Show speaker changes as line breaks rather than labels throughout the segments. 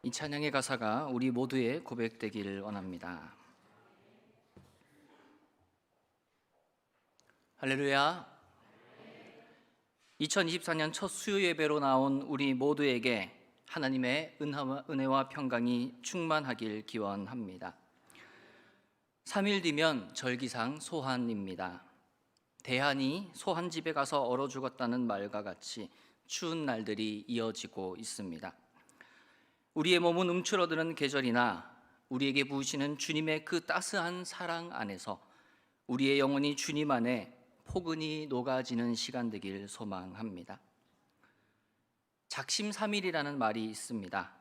이 찬양의 가사가 우리 모두의 고백되기를 원합니다. 할렐루야. 2024년 첫 수요 예배로 나온 우리 모두에게 하나님의 은혜와 평강이 충만하길 기원합니다. 3일 뒤면 절기상 소환입니다. 대한이 소환집에 가서 얼어 죽었다는 말과 같이 추운 날들이 이어지고 있습니다. 우리의 몸은 움츠러드는 계절이나 우리에게 부으시는 주님의 그 따스한 사랑 안에서 우리의 영혼이 주님 안에 포근히 녹아지는 시간 되길 소망합니다. 작심삼일이라는 말이 있습니다.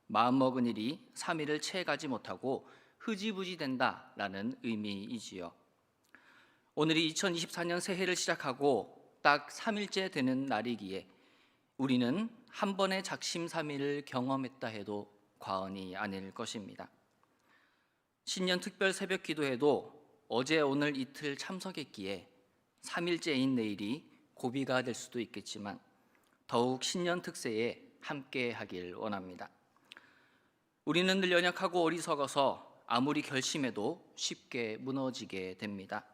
마음먹은 일이 3일을 채 가지 못하고 흐지부지 된다라는 의미이지요. 오늘이 2024년 새해를 시작하고 딱 3일째 되는 날이기에 우리는 한 번의 작심삼일을 경험했다 해도 과언이 아닐 것입니다. 신년 특별 새벽 기도에도 어제 오늘 이틀 참석했기에 3일째인 내일이 고비가 될 수도 있겠지만 더욱 신년 특세에 함께 하길 원합니다. 우리는 늘 연약하고 어리석어서 아무리 결심해도 쉽게 무너지게 됩니다.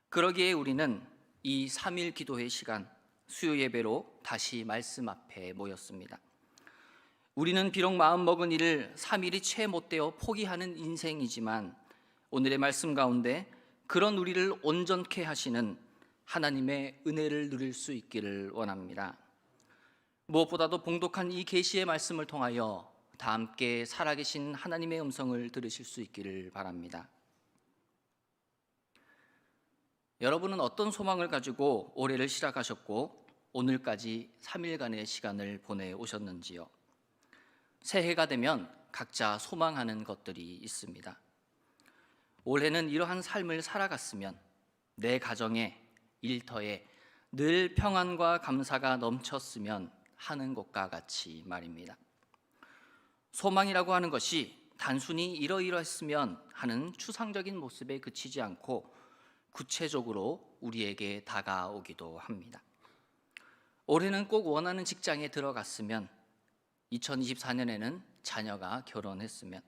그러기에 우리는 이 3일 기도의 시간 수요 예배로 다시 말씀 앞에 모였습니다. 우리는 비록 마음먹은 일을 3일이 채 못되어 포기하는 인생이지만 오늘의 말씀 가운데 그런 우리를 온전케 하시는 하나님의 은혜를 누릴 수 있기를 원합니다. 무엇보다도 봉독한 이 계시의 말씀을 통하여 다 함께 살아계신 하나님의 음성을 들으실 수 있기를 바랍니다. 여러분은 어떤 소망을 가지고 올해를 시작하셨고 오늘까지 3일간의 시간을 보내오셨는지요? 새해가 되면 각자 소망하는 것들이 있습니다. 올해는 이러한 삶을 살아갔으면 내 가정에, 일터에 늘 평안과 감사가 넘쳤으면 하는 것과 같이 말입니다. 소망이라고 하는 것이 단순히 이러이러했으면 하는 추상적인 모습에 그치지 않고 구체적으로 우리에게 다가오기도 합니다. 올해는 꼭 원하는 직장에 들어갔으면, 2024년에는 자녀가 결혼했으면,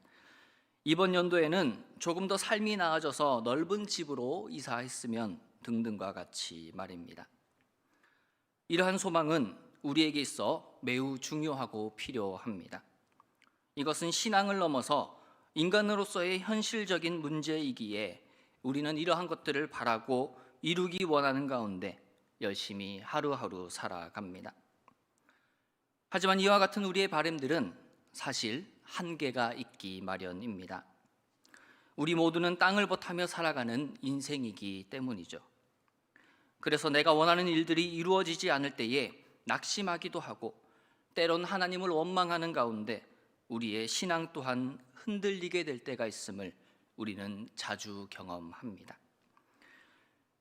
이번 연도에는 조금 더 삶이 나아져서 넓은 집으로 이사했으면 등등과 같이 말입니다. 이러한 소망은 우리에게 있어 매우 중요하고 필요합니다. 이것은 신앙을 넘어서 인간으로서의 현실적인 문제이기에 우리는 이러한 것들을 바라고 이루기 원하는 가운데 열심히 하루하루 살아갑니다. 하지만 이와 같은 우리의 바람들은 사실 한계가 있기 마련입니다. 우리 모두는 땅을 버타며 살아가는 인생이기 때문이죠. 그래서 내가 원하는 일들이 이루어지지 않을 때에 낙심하기도 하고 때론 하나님을 원망하는 가운데 우리의 신앙 또한 흔들리게 될 때가 있음을 우리는 자주 경험합니다.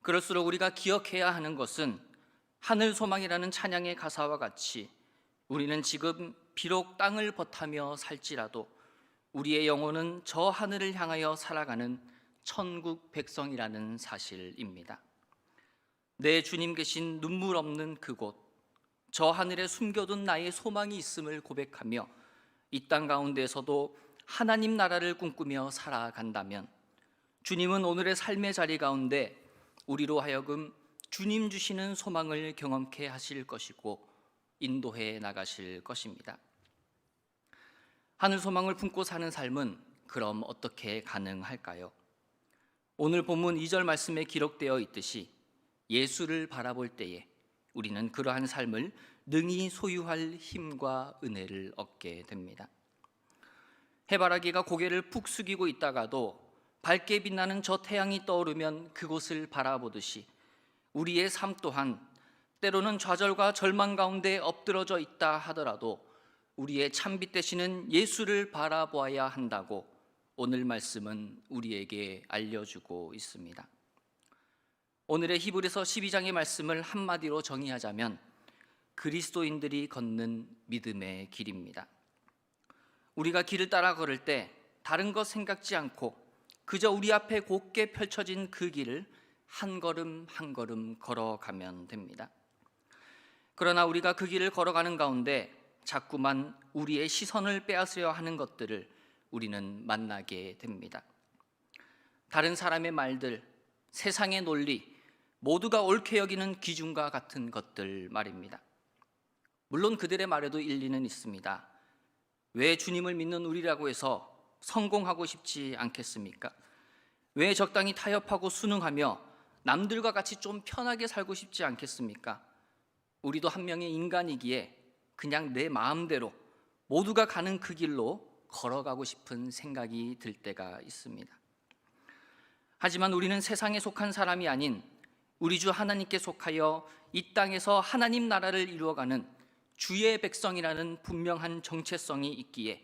그럴수록 우리가 기억해야 하는 것은 하늘 소망이라는 찬양의 가사와 같이 우리는 지금 비록 땅을 버타며 살지라도 우리의 영혼은 저 하늘을 향하여 살아가는 천국 백성이라는 사실입니다. 내 주님 계신 눈물 없는 그곳, 저 하늘에 숨겨둔 나의 소망이 있음을 고백하며 이 땅 가운데에서도 하나님 나라를 꿈꾸며 살아간다면 주님은 오늘의 삶의 자리 가운데 우리로 하여금 주님 주시는 소망을 경험케 하실 것이고 인도해 나가실 것입니다. 하늘 소망을 품고 사는 삶은 그럼 어떻게 가능할까요? 오늘 본문 2절 말씀에 기록되어 있듯이 예수를 바라볼 때에 우리는 그러한 삶을 능히 소유할 힘과 은혜를 얻게 됩니다. 해바라기가 고개를 푹 숙이고 있다가도 밝게 빛나는 저 태양이 떠오르면 그곳을 바라보듯이 우리의 삶 또한 때로는 좌절과 절망 가운데 엎드러져 있다 하더라도 우리의 참빛 되시는 예수를 바라보아야 한다고 오늘 말씀은 우리에게 알려주고 있습니다. 오늘의 히브리서 12장의 말씀을 한마디로 정의하자면 그리스도인들이 걷는 믿음의 길입니다. 우리가 길을 따라 걸을 때 다른 것 생각지 않고 그저 우리 앞에 곧게 펼쳐진 그 길을 한 걸음 한 걸음 걸어가면 됩니다. 그러나 우리가 그 길을 걸어가는 가운데 자꾸만 우리의 시선을 빼앗으려 하는 것들을 우리는 만나게 됩니다. 다른 사람의 말들, 세상의 논리, 모두가 옳게 여기는 기준과 같은 것들 말입니다. 물론 그들의 말에도 일리는 있습니다. 왜 주님을 믿는 우리라고 해서 성공하고 싶지 않겠습니까? 왜 적당히 타협하고 순응하며 남들과 같이 좀 편하게 살고 싶지 않겠습니까? 우리도 한 명의 인간이기에 그냥 내 마음대로 모두가 가는 그 길로 걸어가고 싶은 생각이 들 때가 있습니다. 하지만 우리는 세상에 속한 사람이 아닌 우리 주 하나님께 속하여 이 땅에서 하나님 나라를 이루어가는 주의 백성이라는 분명한 정체성이 있기에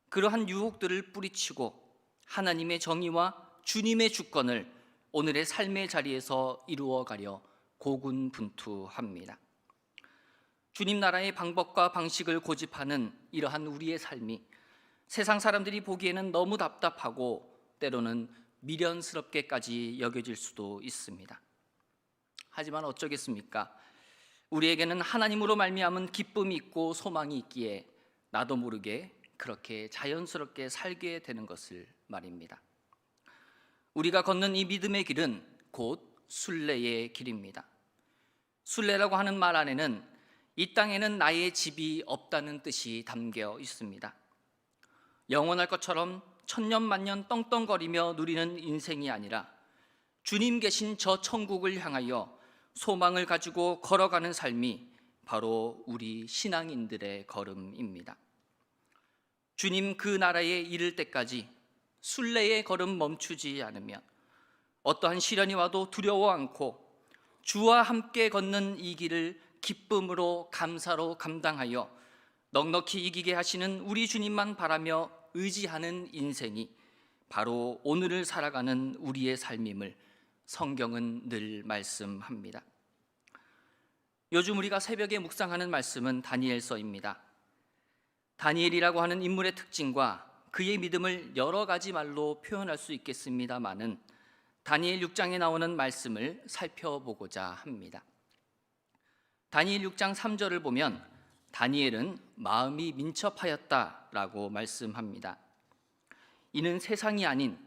그러한 유혹들을 뿌리치고 하나님의 정의와 주님의 주권을 오늘의 삶의 자리에서 이루어가려 고군분투합니다. 주님 나라의 방법과 방식을 고집하는 이러한 우리의 삶이 세상 사람들이 보기에는 너무 답답하고 때로는 미련스럽게까지 여겨질 수도 있습니다. 하지만 어쩌겠습니까? 우리에게는 하나님으로 말미암은 기쁨이 있고 소망이 있기에 나도 모르게 그렇게 자연스럽게 살게 되는 것을 말입니다. 우리가 걷는 이 믿음의 길은 곧 순례의 길입니다. 순례라고 하는 말 안에는 이 땅에는 나의 집이 없다는 뜻이 담겨 있습니다. 영원할 것처럼 천년만년 떵떵거리며 누리는 인생이 아니라 주님 계신 저 천국을 향하여 소망을 가지고 걸어가는 삶이 바로 우리 신앙인들의 걸음입니다. 주님 그 나라에 이를 때까지 순례의 걸음 멈추지 않으면 어떠한 시련이 와도 두려워 않고 주와 함께 걷는 이 길을 기쁨으로 감사로 감당하여 넉넉히 이기게 하시는 우리 주님만 바라며 의지하는 인생이 바로 오늘을 살아가는 우리의 삶임을 성경은 늘 말씀합니다. 요즘 우리가 새벽에 묵상하는 말씀은 다니엘서입니다. 다니엘이라고 하는 인물의 특징과 그의 믿음을 여러 가지 말로 표현할 수 있겠습니다마는 다니엘 6장에 나오는 말씀을 살펴보고자 합니다. 다니엘 6장 3절을 보면 다니엘은 마음이 민첩하였다라고 말씀합니다. 이는 세상이 아닌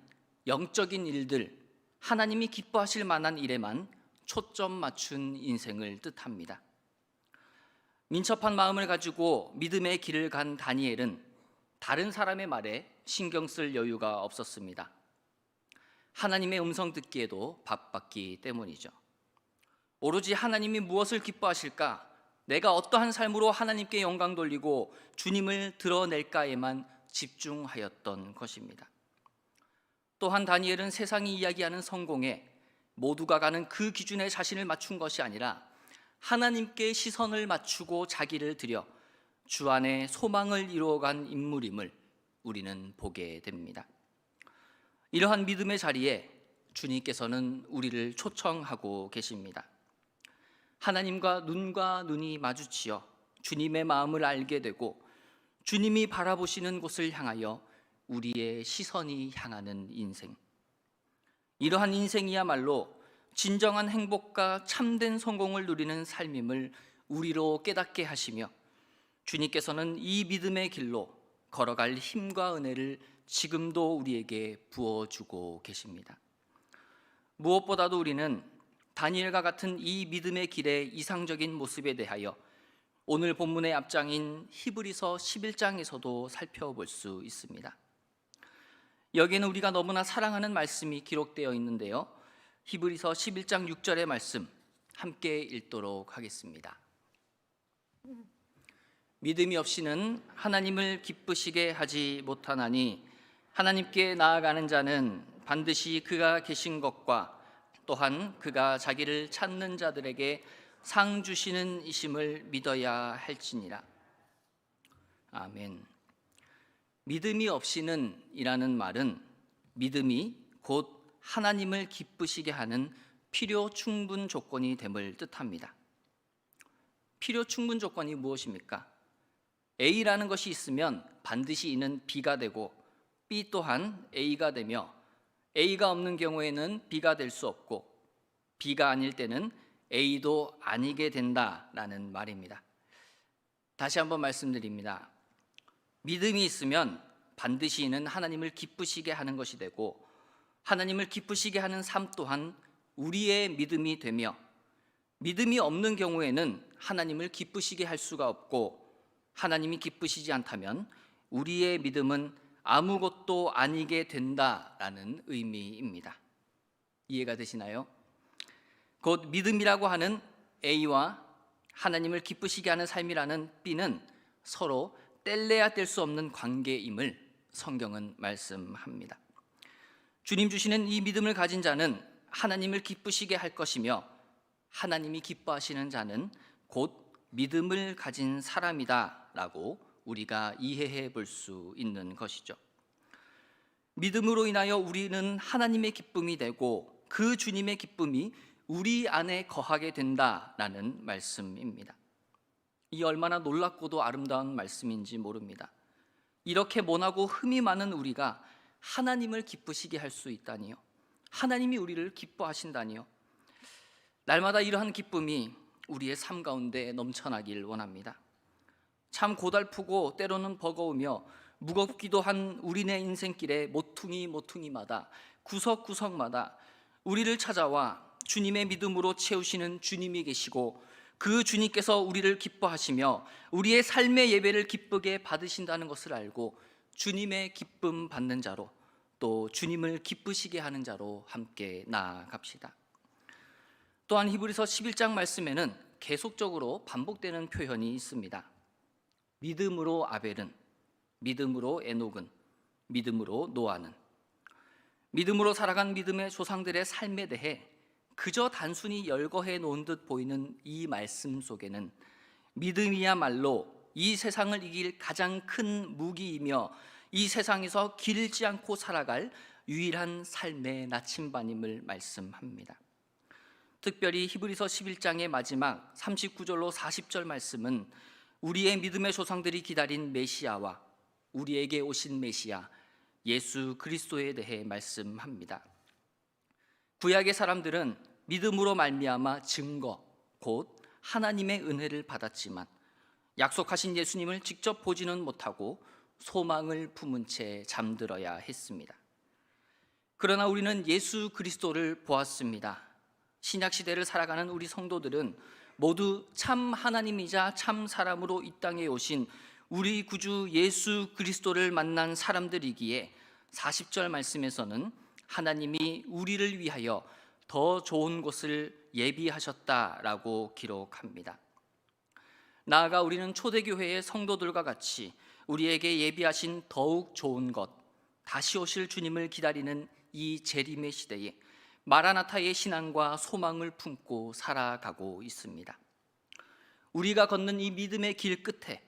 영적인 일들, 하나님이 기뻐하실 만한 일에만 초점 맞춘 인생을 뜻합니다. 민첩한 마음을 가지고 믿음의 길을 간 다니엘은 다른 사람의 말에 신경 쓸 여유가 없었습니다. 하나님의 음성 듣기에도 바빴기 때문이죠. 오로지 하나님이 무엇을 기뻐하실까? 내가 어떠한 삶으로 하나님께 영광 돌리고 주님을 드러낼까에만 집중하였던 것입니다. 또한 다니엘은 세상이 이야기하는 성공에 모두가 가는 그 기준에 자신을 맞춘 것이 아니라 하나님께 시선을 맞추고 자기를 들여 주 안에 소망을 이루어간 인물임을 우리는 보게 됩니다. 이러한 믿음의 자리에 주님께서는 우리를 초청하고 계십니다. 하나님과 눈과 눈이 마주치어 주님의 마음을 알게 되고 주님이 바라보시는 곳을 향하여 우리의 시선이 향하는 인생, 이러한 인생이야말로 진정한 행복과 참된 성공을 누리는 삶임을 우리로 깨닫게 하시며 주님께서는 이 믿음의 길로 걸어갈 힘과 은혜를 지금도 우리에게 부어주고 계십니다. 무엇보다도 우리는 다니엘과 같은 이 믿음의 길의 이상적인 모습에 대하여 오늘 본문의 앞장인 히브리서 11장에서도 살펴볼 수 있습니다. 여기에는 우리가 너무나 사랑하는 말씀이 기록되어 있는데요, 히브리서 11장 6절의 말씀 함께 읽도록 하겠습니다. 믿음이 없이는 하나님을 기쁘시게 하지 못하나니 하나님께 나아가는 자는 반드시 그가 계신 것과 또한 그가 자기를 찾는 자들에게 상 주시는 이심을 믿어야 할지니라. 아멘. 믿음이 없이는 이라는 말은 믿음이 곧 하나님을 기쁘시게 하는 필요 충분 조건이 됨을 뜻합니다. 필요 충분 조건이 무엇입니까? A라는 것이 있으면 반드시 이는 B가 되고 B 또한 A가 되며 A가 없는 경우에는 B가 될 수 없고 B가 아닐 때는 A도 아니게 된다라는 말입니다. 다시 한번 말씀드립니다. 믿음이 있으면 반드시 이는 하나님을 기쁘시게 하는 것이 되고, 하나님을 기쁘시게 하는 삶 또한 우리의 믿음이 되며, 믿음이 없는 경우에는 하나님을 기쁘시게 할 수가 없고, 하나님이 기쁘시지 않다면 우리의 믿음은 아무것도 아니게 된다라는 의미입니다. 이해가 되시나요? 곧 믿음이라고 하는 A와 하나님을 기쁘시게 하는 삶이라는 B는 서로 뗄래야 뗄 수 없는 관계임을 성경은 말씀합니다. 주님 주시는 이 믿음을 가진 자는 하나님을 기쁘시게 할 것이며, 하나님이 기뻐하시는 자는 곧 믿음을 가진 사람이다 라고 우리가 이해해 볼 수 있는 것이죠. 믿음으로 인하여 우리는 하나님의 기쁨이 되고, 그 주님의 기쁨이 우리 안에 거하게 된다라는 말씀입니다. 이 얼마나 놀랍고도 아름다운 말씀인지 모릅니다. 이렇게 모나고 흠이 많은 우리가 하나님을 기쁘시게 할 수 있다니요, 하나님이 우리를 기뻐하신다니요. 날마다 이러한 기쁨이 우리의 삶 가운데 넘쳐나길 원합니다. 참 고달프고 때로는 버거우며 무겁기도 한 우리네 인생길의 모퉁이마다, 구석구석마다 우리를 찾아와 주님의 믿음으로 채우시는 주님이 계시고, 그 주님께서 우리를 기뻐하시며 우리의 삶의 예배를 기쁘게 받으신다는 것을 알고 주님의 기쁨 받는 자로, 또 주님을 기쁘시게 하는 자로 함께 나아갑시다. 또한 히브리서 11장 말씀에는 계속적으로 반복되는 표현이 있습니다. 믿음으로 아벨은, 믿음으로 에녹은, 믿음으로 노아는. 믿음으로 살아간 믿음의 조상들의 삶에 대해 그저 단순히 열거해 놓은 듯 보이는 이 말씀 속에는 믿음이야말로 이 세상을 이길 가장 큰 무기이며, 이 세상에서 길지 않고 살아갈 유일한 삶의 나침반임을 말씀합니다. 특별히 히브리서 11장의 마지막 39절로 40절 말씀은 우리의 믿음의 조상들이 기다린 메시아와 우리에게 오신 메시아 예수 그리스도에 대해 말씀합니다. 구약의 사람들은 믿음으로 말미암아 증거, 곧 하나님의 은혜를 받았지만 약속하신 예수님을 직접 보지는 못하고 소망을 품은 채 잠들어야 했습니다. 그러나 우리는 예수 그리스도를 보았습니다. 신약 시대를 살아가는 우리 성도들은 모두 참 하나님이자 참 사람으로 이 땅에 오신 우리 구주 예수 그리스도를 만난 사람들이기에 40절 말씀에서는 하나님이 우리를 위하여 더 좋은 곳을 예비하셨다라고 기록합니다. 나아가 우리는 초대교회의 성도들과 같이 우리에게 예비하신 더욱 좋은 것, 다시 오실 주님을 기다리는 이 재림의 시대에 마라나타의 신앙과 소망을 품고 살아가고 있습니다. 우리가 걷는 이 믿음의 길 끝에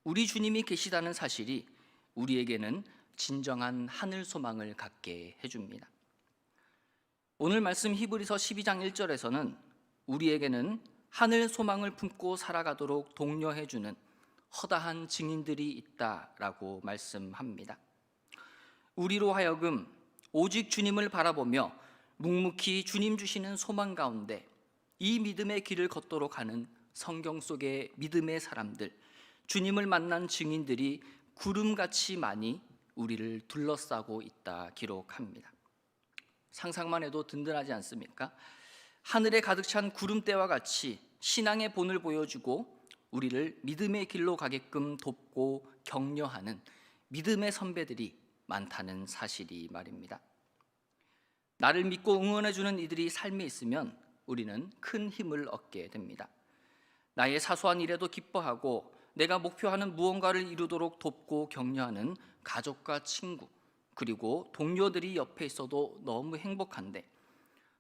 우리 주님이 계시다는 사실이 우리에게는 진정한 하늘 소망을 갖게 해줍니다. 오늘 말씀 히브리서 12장 1절에서는 우리에게는 하늘 소망을 품고 살아가도록 독려해주는 허다한 증인들이 있다라고 말씀합니다. 우리로 하여금 오직 주님을 바라보며 묵묵히 주님 주시는 소망 가운데 이 믿음의 길을 걷도록 하는 성경 속의 믿음의 사람들, 주님을 만난 증인들이 구름같이 많이 우리를 둘러싸고 있다 기록합니다. 상상만 해도 든든하지 않습니까? 하늘에 가득 찬 구름대와 같이 신앙의 본을 보여주고 우리를 믿음의 길로 가게끔 돕고 격려하는 믿음의 선배들이 많다는 사실이 말입니다. 나를 믿고 응원해주는 이들이 삶에 있으면 우리는 큰 힘을 얻게 됩니다. 나의 사소한 일에도 기뻐하고 내가 목표하는 무언가를 이루도록 돕고 격려하는 가족과 친구, 그리고 동료들이 옆에 있어도 너무 행복한데,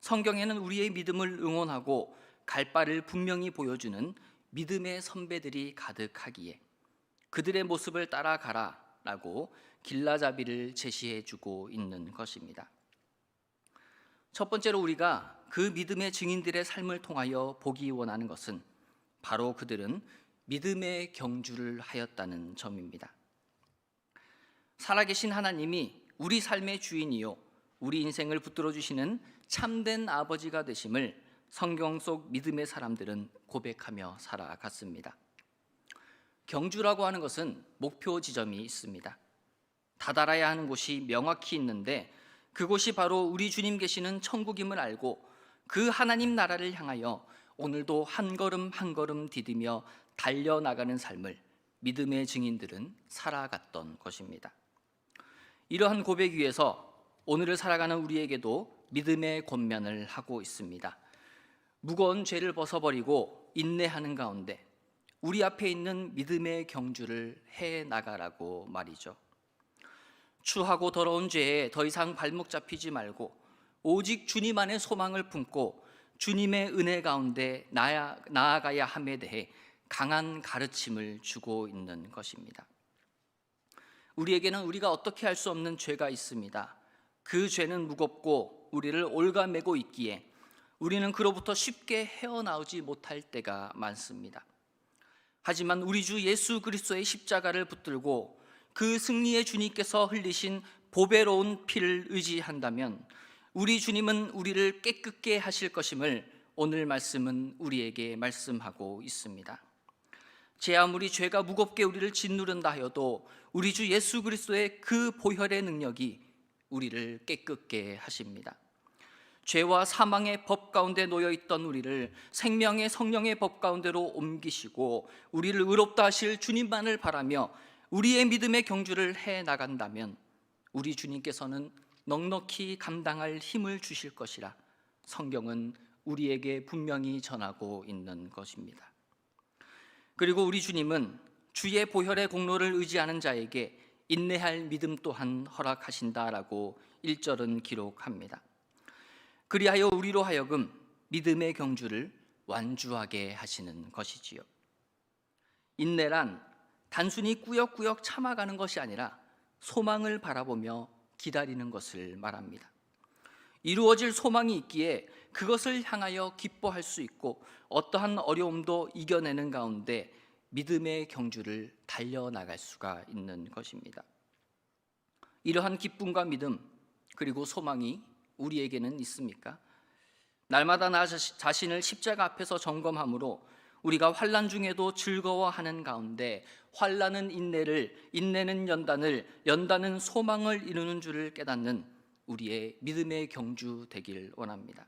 성경에는 우리의 믿음을 응원하고 갈 바를 분명히 보여주는 믿음의 선배들이 가득하기에 그들의 모습을 따라가라 라고 길라잡이를 제시해주고 있는 것입니다. 첫 번째로 우리가 그 믿음의 증인들의 삶을 통하여 보기 원하는 것은 바로 그들은 믿음의 경주를 하였다는 점입니다. 살아계신 하나님이 우리 삶의 주인이요 우리 인생을 붙들어 주시는 참된 아버지가 되심을 성경 속 믿음의 사람들은 고백하며 살아갔습니다. 경주라고 하는 것은 목표 지점이 있습니다. 다다라야 하는 곳이 명확히 있는데 그곳이 바로 우리 주님 계시는 천국임을 알고 그 하나님 나라를 향하여 오늘도 한 걸음 한 걸음 디디며 달려나가는 삶을 믿음의 증인들은 살아갔던 것입니다. 이러한 고백 위에서 오늘을 살아가는 우리에게도 믿음의 권면을 하고 있습니다. 무거운 죄를 벗어버리고 인내하는 가운데 우리 앞에 있는 믿음의 경주를 해나가라고 말이죠. 추하고 더러운 죄에 더 이상 발목 잡히지 말고 오직 주님 안에 소망을 품고 주님의 은혜 가운데 나아가야 함에 대해 강한 가르침을 주고 있는 것입니다. 우리에게는 우리가 어떻게 할 수 없는 죄가 있습니다. 그 죄는 무겁고 우리를 올가매고 있기에 우리는 그로부터 쉽게 헤어나오지 못할 때가 많습니다. 하지만 우리 주 예수 그리스도의 십자가를 붙들고 그 승리의 주님께서 흘리신 보배로운 피를 의지한다면 우리 주님은 우리를 깨끗게 하실 것임을 오늘 말씀은 우리에게 말씀하고 있습니다. 제 아무리 죄가 무겁게 우리를 짓누른다 하여도 우리 주 예수 그리스도의 그 보혈의 능력이 우리를 깨끗게 하십니다. 죄와 사망의 법 가운데 놓여있던 우리를 생명의 성령의 법 가운데로 옮기시고 우리를 의롭다 하실 주님만을 바라며 우리의 믿음의 경주를 해나간다면 우리 주님께서는 넉넉히 감당할 힘을 주실 것이라 성경은 우리에게 분명히 전하고 있는 것입니다. 그리고 우리 주님은 주의 보혈의 공로를 의지하는 자에게 인내할 믿음 또한 허락하신다라고 1절은 기록합니다. 그리하여 우리로 하여금 믿음의 경주를 완주하게 하시는 것이지요. 인내란 단순히 꾸역꾸역 참아가는 것이 아니라 소망을 바라보며 기다리는 것을 말합니다. 이루어질 소망이 있기에 그것을 향하여 기뻐할 수 있고 어떠한 어려움도 이겨내는 가운데 믿음의 경주를 달려나갈 수가 있는 것입니다. 이러한 기쁨과 믿음 그리고 소망이 우리에게는 있습니까? 날마다 나 자신을 십자가 앞에서 점검함으로 우리가 환난 중에도 즐거워하는 가운데 환난은 인내를, 인내는 연단을, 연단은 소망을 이루는 줄을 깨닫는 우리의 믿음의 경주 되길 원합니다.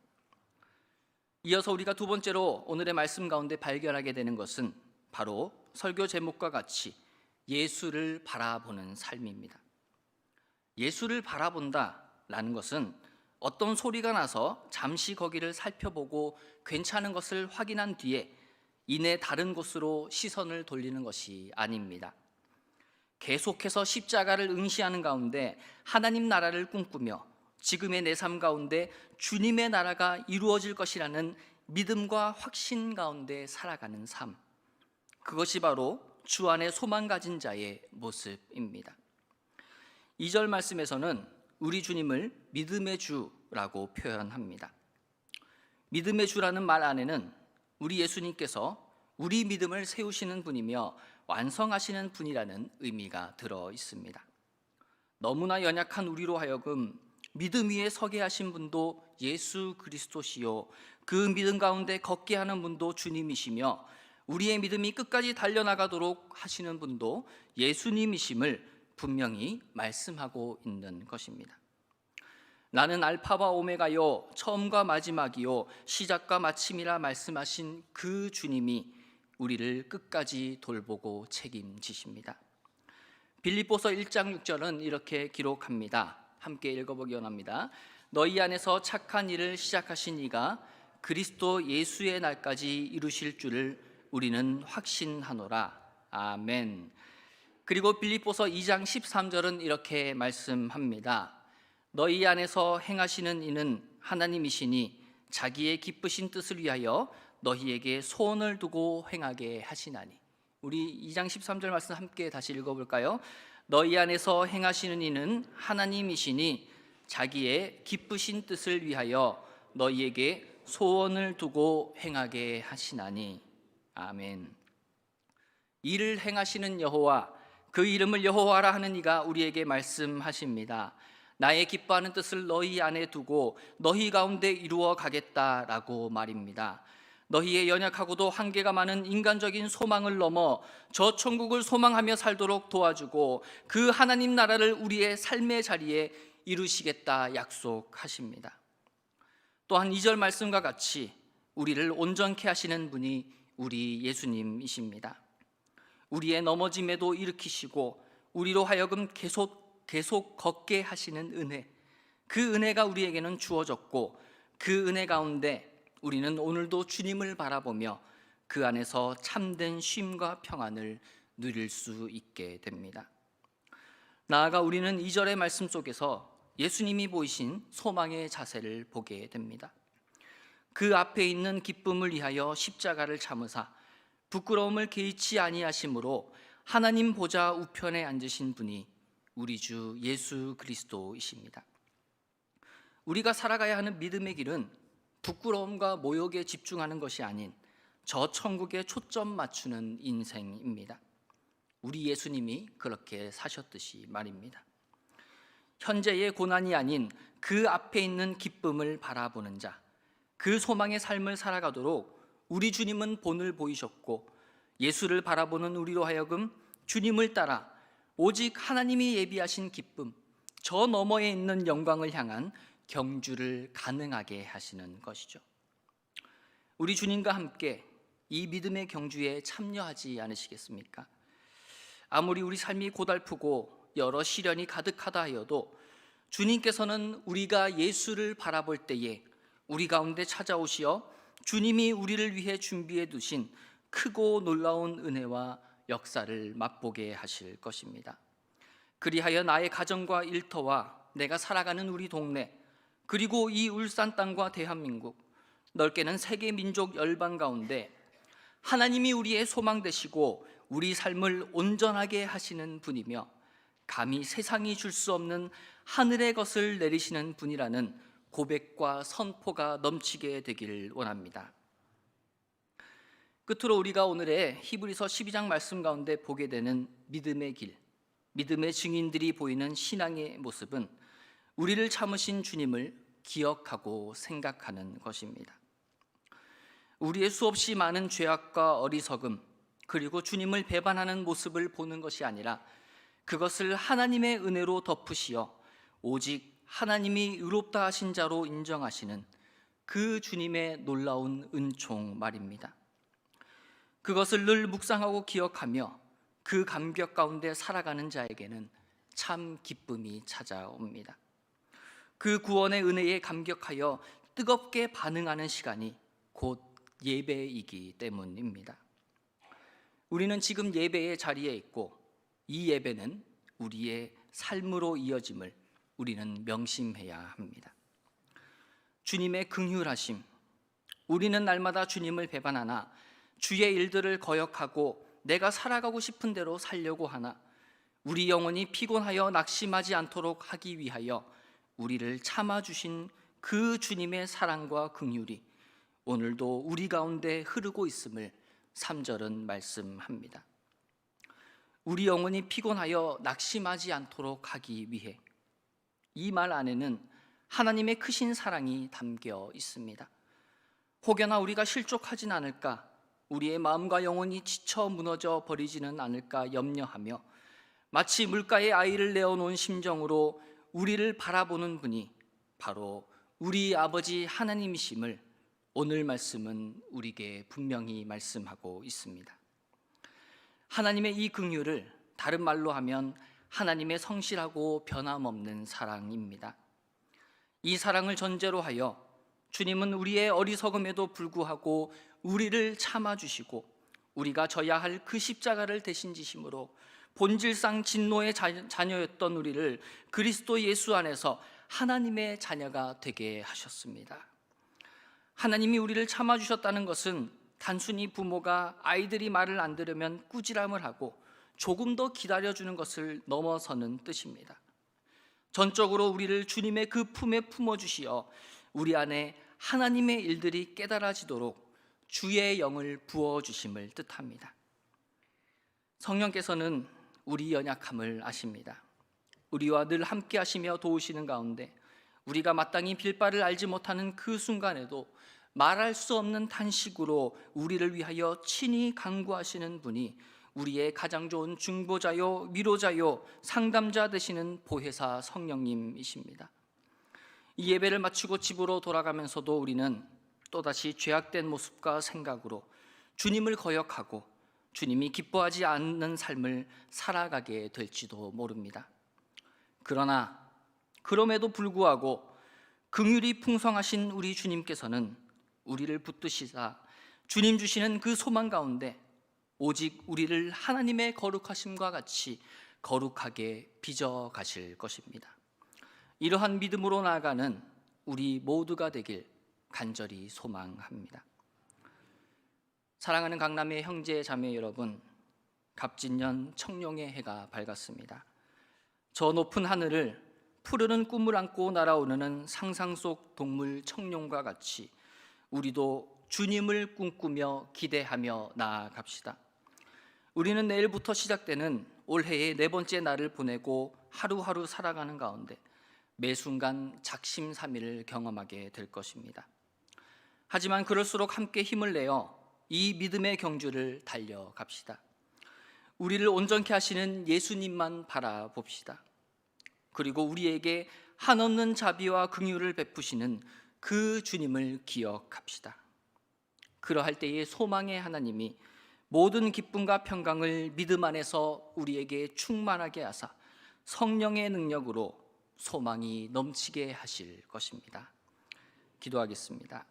이어서 우리가 두 번째로 오늘의 말씀 가운데 발견하게 되는 것은 바로 설교 제목과 같이 예수를 바라보는 삶입니다. 예수를 바라본다라는 것은 어떤 소리가 나서 잠시 거기를 살펴보고 괜찮은 것을 확인한 뒤에 이내 다른 곳으로 시선을 돌리는 것이 아닙니다. 계속해서 십자가를 응시하는 가운데 하나님 나라를 꿈꾸며 지금의 내 삶 가운데 주님의 나라가 이루어질 것이라는 믿음과 확신 가운데 살아가는 삶, 그것이 바로 주 안에 소망 가진 자의 모습입니다. 2절 말씀에서는 우리 주님을 믿음의 주라고 표현합니다. 믿음의 주라는 말 안에는 우리 예수님께서 우리 믿음을 세우시는 분이며 완성하시는 분이라는 의미가 들어 있습니다. 너무나 연약한 우리로 하여금 믿음 위에 서게 하신 분도 예수 그리스도시요 그 믿음 가운데 걷게 하는 분도 주님이시며 우리의 믿음이 끝까지 달려나가도록 하시는 분도 예수님이심을 분명히 말씀하고 있는 것입니다. 나는 알파와 오메가요 처음과 마지막이요 시작과 마침이라 말씀하신 그 주님이 우리를 끝까지 돌보고 책임지십니다. 빌립보서 1장 6절은 이렇게 기록합니다. 함께 읽어보기 원합니다. 너희 안에서 착한 일을 시작하신 이가 그리스도 예수의 날까지 이루실 줄을 우리는 확신하노라. 아멘. 그리고 빌립보서 2장 13절은 이렇게 말씀합니다. 너희 안에서 행하시는 이는 하나님이시니 자기의 기쁘신 뜻을 위하여 너희에게 소원을 두고 행하게 하시나니. 우리 2장 13절 말씀 함께 다시 읽어볼까요? 너희 안에서 행하시는 이는 하나님이시니 자기의 기쁘신 뜻을 위하여 너희에게 소원을 두고 행하게 하시나니. 아멘. 이를 행하시는 여호와, 그 이름을 여호와라 하는 이가 우리에게 말씀하십니다. 나의 기뻐하는 뜻을 너희 안에 두고 너희 가운데 이루어 가겠다라고 말입니다. 너희의 연약하고도 한계가 많은 인간적인 소망을 넘어 저 천국을 소망하며 살도록 도와주고 그 하나님 나라를 우리의 삶의 자리에 이루시겠다 약속하십니다. 또한 2절 말씀과 같이 우리를 온전케 하시는 분이 우리 예수님이십니다. 우리의 넘어짐에도 일으키시고 우리로 하여금 계속 걷게 하시는 은혜, 그 은혜가 우리에게는 주어졌고 그 은혜 가운데 우리는 오늘도 주님을 바라보며 그 안에서 참된 쉼과 평안을 누릴 수 있게 됩니다. 나아가 우리는 2절의 말씀 속에서 예수님이 보이신 소망의 자세를 보게 됩니다. 그 앞에 있는 기쁨을 위하여 십자가를 참으사 부끄러움을 개의치 아니하심으로 하나님 보좌 우편에 앉으신 분이 우리 주 예수 그리스도이십니다. 우리가 살아가야 하는 믿음의 길은 부끄러움과 모욕에 집중하는 것이 아닌 저 천국에 초점 맞추는 인생입니다. 우리 예수님이 그렇게 사셨듯이 말입니다. 현재의 고난이 아닌 그 앞에 있는 기쁨을 바라보는 자, 그 소망의 삶을 살아가도록 우리 주님은 본을 보이셨고 예수를 바라보는 우리로 하여금 주님을 따라 오직 하나님이 예비하신 기쁨, 저 너머에 있는 영광을 향한 경주를 가능하게 하시는 것이죠. 우리 주님과 함께 이 믿음의 경주에 참여하지 않으시겠습니까? 아무리 우리 삶이 고달프고 여러 시련이 가득하다 하여도 주님께서는 우리가 예수를 바라볼 때에 우리 가운데 찾아오시어 주님이 우리를 위해 준비해 두신 크고 놀라운 은혜와 역사를 맛보게 하실 것입니다. 그리하여 나의 가정과 일터와 내가 살아가는 우리 동네, 그리고 이 울산 땅과 대한민국, 넓게는 세계 민족 열방 가운데 하나님이 우리의 소망 되시고 우리 삶을 온전하게 하시는 분이며 감히 세상이 줄 수 없는 하늘의 것을 내리시는 분이라는 고백과 선포가 넘치게 되기를 원합니다. 끝으로 우리가 오늘의 히브리서 12장 말씀 가운데 보게 되는 믿음의 길, 믿음의 증인들이 보이는 신앙의 모습은 우리를 참으신 주님을 기억하고 생각하는 것입니다. 우리의 수없이 많은 죄악과 어리석음, 그리고 주님을 배반하는 모습을 보는 것이 아니라 그것을 하나님의 은혜로 덮으시어 오직 하나님이 의롭다 하신 자로 인정하시는 그 주님의 놀라운 은총 말입니다. 그것을 늘 묵상하고 기억하며 그 감격 가운데 살아가는 자에게는 참 기쁨이 찾아옵니다. 그 구원의 은혜에 감격하여 뜨겁게 반응하는 시간이 곧 예배이기 때문입니다. 우리는 지금 예배의 자리에 있고 이 예배는 우리의 삶으로 이어짐을 우리는 명심해야 합니다. 주님의 긍휼하심, 우리는 날마다 주님을 배반하나 주의 일들을 거역하고 내가 살아가고 싶은 대로 살려고 하나 우리 영혼이 피곤하여 낙심하지 않도록 하기 위하여 우리를 참아주신 그 주님의 사랑과 긍휼이 오늘도 우리 가운데 흐르고 있음을 3절은 말씀합니다. 우리 영혼이 피곤하여 낙심하지 않도록 하기 위해, 이 말 안에는 하나님의 크신 사랑이 담겨 있습니다. 혹여나 우리가 실족하진 않을까, 우리의 마음과 영혼이 지쳐 무너져 버리지는 않을까 염려하며 마치 물가에 아이를 내어놓은 심정으로 우리를 바라보는 분이 바로 우리 아버지 하나님이심을 오늘 말씀은 우리에게 분명히 말씀하고 있습니다. 하나님의 이 긍휼을 다른 말로 하면 하나님의 성실하고 변함없는 사랑입니다. 이 사랑을 전제로 하여 주님은 우리의 어리석음에도 불구하고 우리를 참아주시고 우리가 져야 할 그 십자가를 대신 지심으로 본질상 진노의 자녀였던 우리를 그리스도 예수 안에서 하나님의 자녀가 되게 하셨습니다. 하나님이 우리를 참아주셨다는 것은 단순히 부모가 아이들이 말을 안 들으면 꾸지람을 하고 조금 더 기다려주는 것을 넘어서는 뜻입니다. 전적으로 우리를 주님의 그 품에 품어주시어 우리 안에 하나님의 일들이 깨달아지도록 주의 영을 부어주심을 뜻합니다. 성령께서는 우리 연약함을 아십니다. 우리와 늘 함께 하시며 도우시는 가운데 우리가 마땅히 빌 바를 알지 못하는 그 순간에도 말할 수 없는 탄식으로 우리를 위하여 친히 간구하시는 분이 우리의 가장 좋은 중보자요, 위로자요, 상담자 되시는 보혜사 성령님이십니다. 이 예배를 마치고 집으로 돌아가면서도 우리는 또다시 죄악된 모습과 생각으로 주님을 거역하고 주님이 기뻐하지 않는 삶을 살아가게 될지도 모릅니다. 그러나 그럼에도 불구하고 긍휼이 풍성하신 우리 주님께서는 우리를 붙드시사 주님 주시는 그 소망 가운데 오직 우리를 하나님의 거룩하심과 같이 거룩하게 빚어 가실 것입니다. 이러한 믿음으로 나아가는 우리 모두가 되길 간절히 소망합니다. 사랑하는 강남의 형제 자매 여러분, 갑진년 청룡의 해가 밝았습니다. 저 높은 하늘을 푸르른 꿈을 안고 날아오르는 상상 속 동물 청룡과 같이 우리도 주님을 꿈꾸며 기대하며 나아갑시다. 우리는 내일부터 시작되는 올해의 4번째 날을 보내고 하루하루 살아가는 가운데 매 순간 작심삼일을 경험하게 될 것입니다. 하지만 그럴수록 함께 힘을 내어 이 믿음의 경주를 달려갑시다. 우리를 온전케 하시는 예수님만 바라봅시다. 그리고 우리에게 한없는 자비와 긍휼을 베푸시는 그 주님을 기억합시다. 그러할 때에 소망의 하나님이 모든 기쁨과 평강을 믿음 안에서 우리에게 충만하게 하사 성령의 능력으로 소망이 넘치게 하실 것입니다. 기도하겠습니다.